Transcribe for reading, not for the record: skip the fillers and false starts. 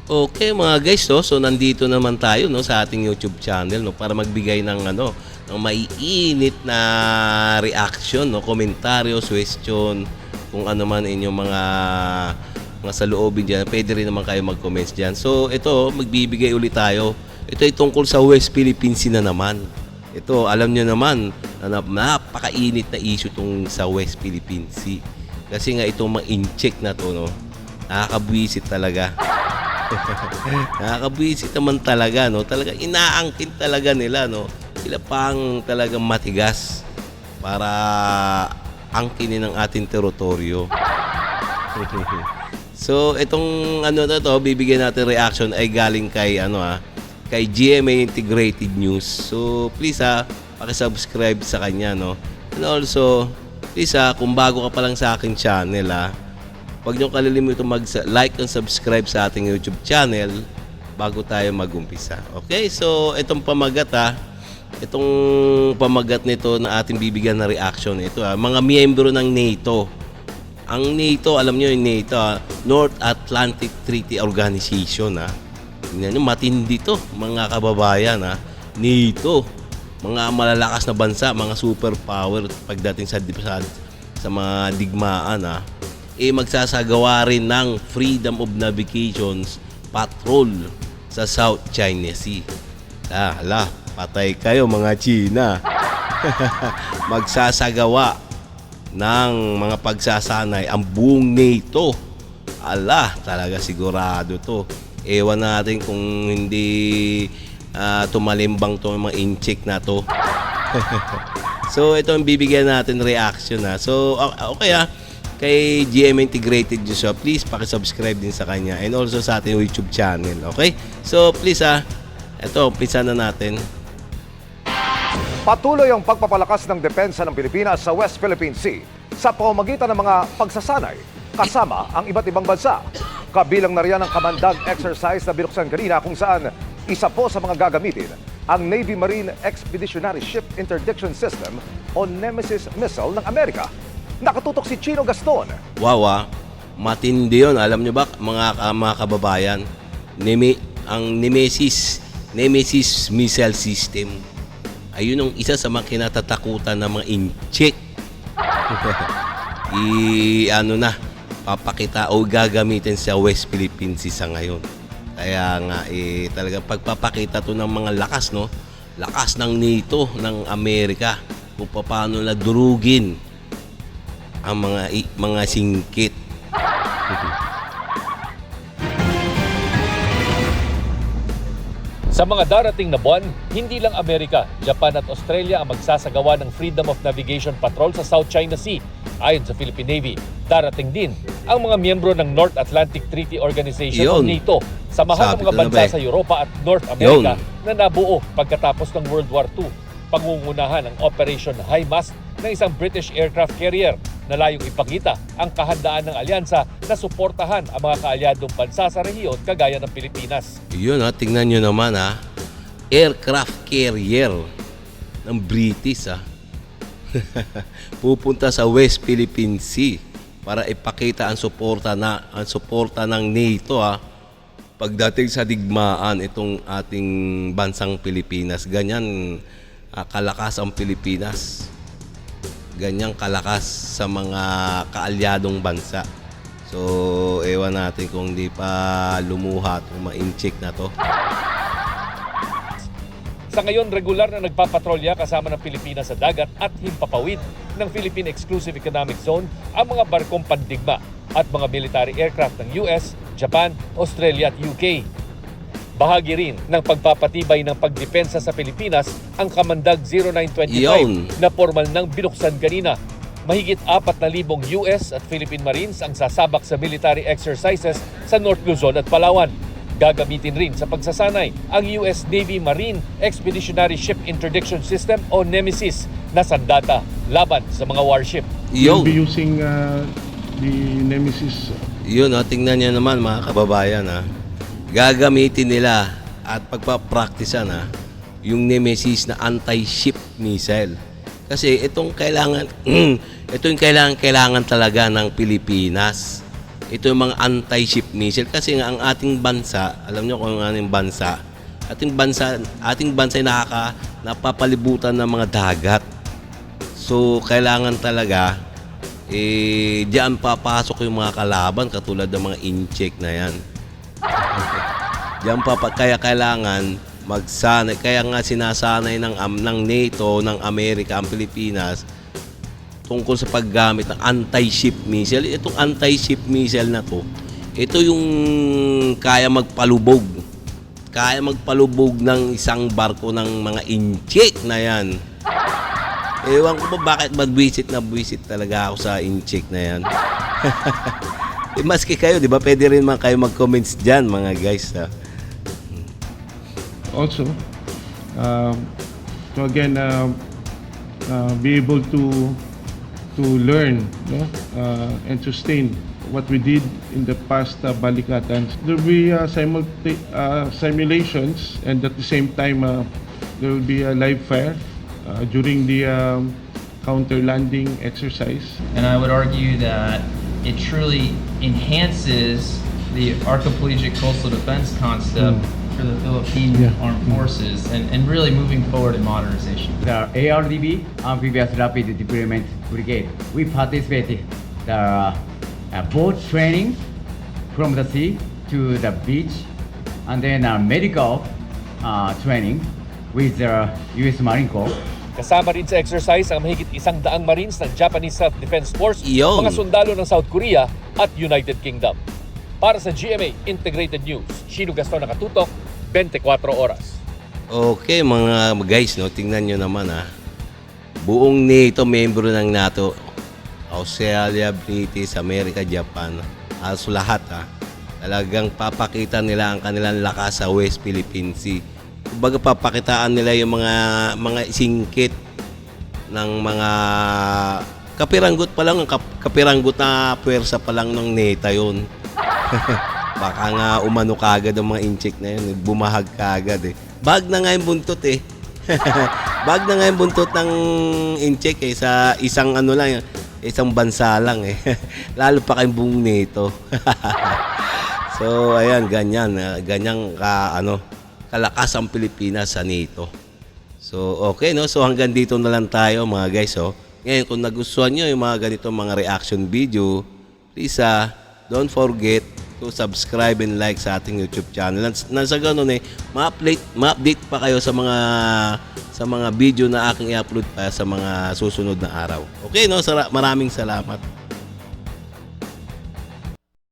Okay mga guys, no? So nandito naman tayo no sa ating YouTube channel no para magbigay ng ng maiinit na reaction no, komentaryo, question, kung ano man inyong mga saloobin diyan. Pwede rin naman kayo mag-comments diyan. So ito, magbibigay ulit tayo. Ito ay tungkol sa West Philippine Sea na naman. Ito, alam niyo naman na napakainit na issue tong sa West Philippine Sea. Kasi nga itong mga in-check na to no, nakakabwisit talaga. Nakakabwisit naman talaga no. Talaga inaangkin talaga nila no. Sila pang talagang matigas para angkinin ang ating teritoryo. So itong na to, bibigyan natin reaction ay galing kay kay GMA Integrated News. So please paki-subscribe sa kanya no. And also please kung bago ka pa lang sa aking channel huwag niyo kalilimutan mag-like and subscribe sa ating YouTube channel bago tayo mag-umpisa. Okay? So, itong pamagat itong pamagat nito na ating bibigyan na reaction ito mga miyembro ng NATO. Ang NATO, alam niyo yung NATO, North Atlantic Treaty Organization Tingnan niyo, matindi to, mga kababayan NATO. Mga malalakas na bansa, mga superpower pagdating sa mga digmaan magsasagawa rin ng Freedom of Navigations Patrol sa South China Sea. Patay kayo mga China. Magsasagawa ng mga pagsasanay ang buong NATO. Talaga sigurado to. Ewan natin kung hindi tumalimbang to mga in-check na to. So ito ang bibigyan natin reaction So okay kay GM Integrated News, please paki-subscribe din sa kanya and also sa ating YouTube channel. Okay? So please ito, umpisa na natin. Patuloy ang pagpapalakas ng depensa ng Pilipinas sa West Philippine Sea sa pamamagitan ng mga pagsasanay kasama ang iba't ibang bansa. Kabilang na riyan ang kamandag exercise na binuksan kanina kung saan isa po sa mga gagamitin ang Navy Marine Expeditionary Ship Interdiction System o Nemesis missile ng Amerika. Nakatutok si Chino Gaston. Wow, matindi yun. Alam nyo ba, mga kababayan, ang Nemesis missile system ayun ang isa sa mga kinatatakutan ng mga in-check. Papakita o gagamitin sa West Philippine Sea sa ngayon. Kaya nga talagang pagpapakita to ng mga lakas no, lakas ng NATO ng Amerika kung paano na durugin ang mga singkit. Sa mga darating na buwan, hindi lang Amerika, Japan at Australia ang magsasagawa ng Freedom of Navigation Patrol sa South China Sea. Ayon sa Philippine Navy, darating din ang mga miyembro ng North Atlantic Treaty Organization o NATO, samahan ng mga bansa sa Europa at North America na nabuo pagkatapos ng World War II. Pangungunahan ang Operation High Mast ng isang British aircraft carrier na layong ipakita ang kahandaan ng alyansa na suportahan ang mga kaalyadong bansa sa rehiyon kagaya ng Pilipinas. Yun tingnan nyo naman aircraft carrier ng British pupunta sa West Philippine Sea para ipakita ang suporta ng NATO pagdating sa digmaan itong ating bansang Pilipinas. Ganyan kalakas ang Pilipinas. Ganyang kalakas sa mga kaalyadong bansa. So, ewan natin kung di pa lumuhat o ma-in-check na to. Sa ngayon, regular na nagpapatrolya kasama ng Pilipinas sa dagat at himpapawid ng Philippine Exclusive Economic Zone ang mga barkong pandigma at mga military aircraft ng US, Japan, Australia at UK. Bahagi rin ng pagpapatibay ng pagdepensa sa Pilipinas ang Kamandag 0925 na formal nang binuksan kanina. Mahigit 4,000 US at Philippine Marines ang sasabak sa military exercises sa North Luzon at Palawan. Gagamitin rin sa pagsasanay ang US Navy Marine Expeditionary Ship Interdiction System o Nemesis na sandata laban sa mga warship. You'll be using the Nemesis. Yun tingnan niyo naman mga kababayan gagamitin nila at pagpapracticean yung Nemesis na anti-ship missile. Kasi itong kailangan talaga ng Pilipinas. ito yung mga anti-ship missile kasi nga ang ating bansa, alam niyo kung ano yung bansa, ating bansa ay napapalibutan ng mga dagat. So kailangan talaga diyan papasok yung mga kalaban katulad ng mga incheck na yan. Kaya kailangan magsanay, kaya nga sinasanay ng NATO, ng Amerika ang Pilipinas tungkol sa paggamit ng anti-ship missile. Itong anti-ship missile na to, ito yung kaya magpalubog. Kaya magpalubog ng isang barko ng mga incheck na yan. Ewan ko ba bakit buwisit talaga ako sa incheck na yan. Maski kayo, di ba? Pwede rin man kayo mag-comments dyan, mga guys. Ha? Also, to again be able to learn, no, and sustain what we did in the past balikatan. There will be simulations, and at the same time there will be a live fire during the counter landing exercise. And I would argue that it truly enhances the archipelagic coastal defense concept for the Philippine Armed Forces and really moving forward in modernization. The ARDB, Amphibious Rapid Deployment Brigade, we participated the boat training from the sea to the beach, and then medical training with the U.S. Marine Corps. Kasama rin sa exercise ang mahigit 100 Marines ng Japanese Self-Defense Force, Iyon. mga sundalo ng South Korea at United Kingdom. Para sa GMA Integrated News, Shino Gaston nakatutok, 24 oras. Okay mga guys, no, tingnan nyo naman buong NATO, membro ng NATO, Australia, British, America, Japan, halos lahat talagang papakita nila ang kanilang lakas sa West Philippine Sea. Kumbaga papakitaan nila yung mga singkit ng mga kapiranggot pa lang, kapiranggot na puwersa pa lang ng NATO yun. Baka nga umano kagad ang mga incheck na yun, bumahag kagad Bag na nga yung buntot Bag na nga yung buntot ng incheck sa isang isang bansa lang Lalo pa kayong buong NATO. So ayan, ganyang kalakas ang Pilipinas sa NATO. So okay, no? So hanggang dito na lang tayo mga guys. Ngayon kung nagustuhan nyo yung mga ganito mga reaction video, please don't forget to subscribe and like sa ating YouTube channel. Nasa ganun ma-update pa kayo sa mga video na aking i-upload pa sa mga susunod na araw. Okay, no? Maraming salamat.